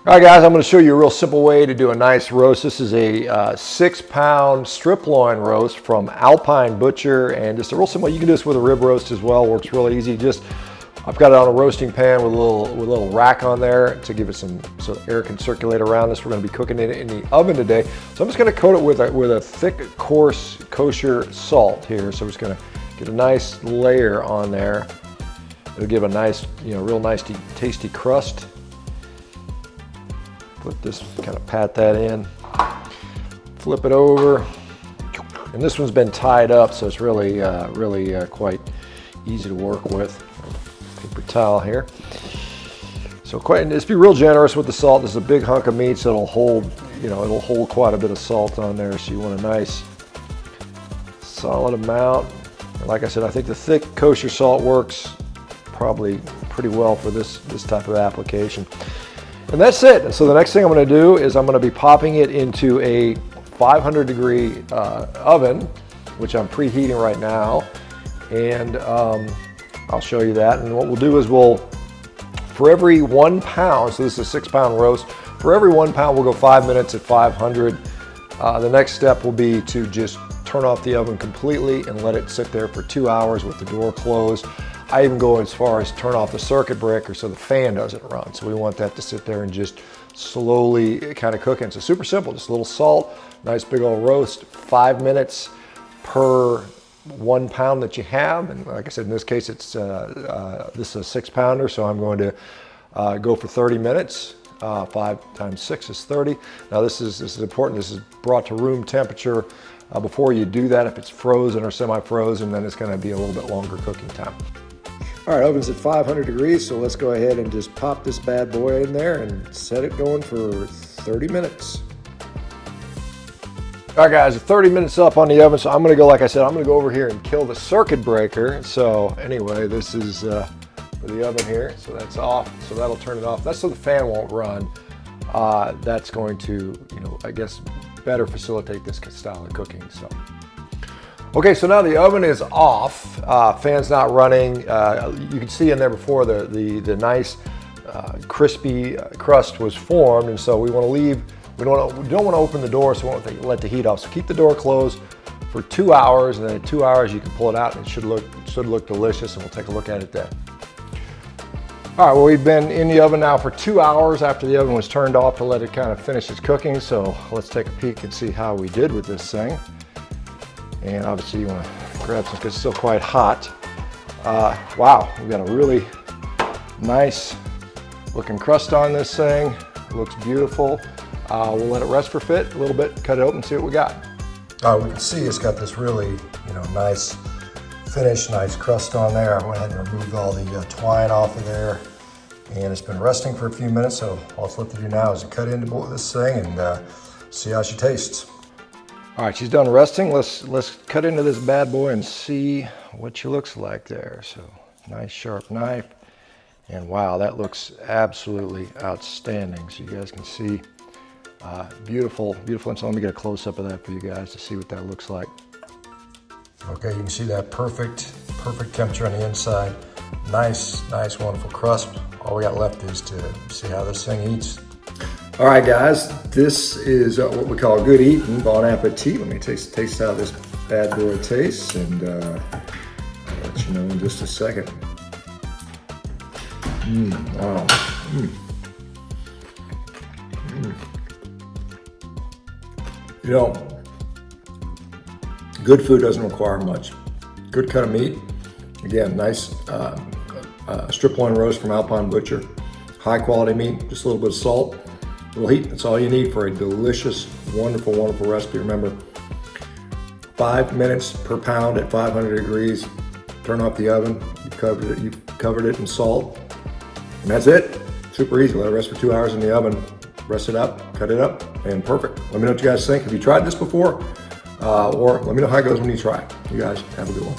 All right, guys, I'm going to show you a real simple way to do a nice roast. This is a 6-pound strip loin roast from Alpine Butcher, and just a real simple. You can do this with a rib roast as well. Works really easy. I've got it on a roasting pan with a little rack on there to give it so air can circulate around this. We're going to be cooking it in the oven today, so I'm just going to coat it with a thick, coarse, kosher salt here. So I'm just going to get a nice layer on there. It'll give a nice, real nice, tasty crust. Put this, kind of pat that in, flip it over, and this one's been tied up, so it's really quite easy to work with. Paper towel here. So just be real generous with the salt. This is a big hunk of meat, so it'll hold quite a bit of salt on there. So you want a nice solid amount. And like I said, I think the thick kosher salt works probably pretty well for this type of application. And that's it. So the next thing I'm going to do is I'm going to be popping it into a 500-degree oven, which I'm preheating right now. And I'll show you that. And what we'll do is for every 1 pound, so this is a 6-pound roast, for every 1 pound we'll go 5 minutes at 500. The next step will be to just turn off the oven completely and let it sit there for 2 hours with the door closed. I even go as far as turn off the circuit breaker so the fan doesn't run. So we want that to sit there and just slowly kind of cook. And it's super simple, just a little salt, nice big old roast, 5 minutes per 1 pound that you have. And like I said, in this case, this is a 6-pounder, so I'm going to go for 30 minutes. 5 times 6 is 30. Now this is important. This is brought to room temperature. Before you do that, if it's frozen or semi-frozen, then it's going to be a little bit longer cooking time. All right, oven's at 500 degrees, so let's go ahead and just pop this bad boy in there and set it going for 30 minutes. All right, guys, 30 minutes up on the oven, so I'm going to go, like I said, I'm going to go over here and kill the circuit breaker. So anyway, this is for the oven here, so that's off, so that'll turn it off. That's so the fan won't run. That's going to, I guess, better facilitate this style of cooking. So. Okay, so now the oven is off, fan's not running. You can see in there before the nice crispy crust was formed, and so we want to leave. We don't want to open the door, so we won't let the heat off. So keep the door closed for 2 hours, and then in 2 hours you can pull it out, and it should look delicious, and we'll take a look at it then. All right, well, we've been in the oven now for 2 hours after the oven was turned off to let it kind of finish its cooking. So let's take a peek and see how we did with this thing. And obviously you want to grab some because it's still quite hot. Wow, we've got a really nice looking crust on this thing. It looks beautiful. We'll let it rest for a little bit, cut it open, see what we got. We can see it's got this really, nice finish, nice crust on there. I went ahead and removed all the twine off of there. And it's been resting for a few minutes, so all it's left to do now is to cut into this thing and see how she tastes. All right, she's done resting. Let's cut into this bad boy and see what she looks like there. So nice sharp knife, and wow, that looks absolutely outstanding. So you guys can see beautiful. And so let me get a close up of that for you guys to see what that looks like. Okay, you can see that perfect temperature on the inside. Nice, wonderful crust. All we got left is to see how this thing eats. All right, guys, this is what we call good eating. Bon appetit. Let me taste how this bad boy tastes, and I'll let you know in just a second. Wow. Good food doesn't require much. Good cut of meat. Again, nice strip loin roast from Alpine Butcher. High quality meat, just a little bit of salt. Little heat, that's all you need for a delicious, wonderful recipe. Remember, 5 minutes per pound at 500 degrees. Turn off the oven, you've covered it in salt, and that's it. Super easy. Let it rest for 2 hours in the oven. Rest it up, cut it up, and perfect. Let me know what you guys think. Have you tried this before? Or let me know how it goes when you try it. You guys have a good one.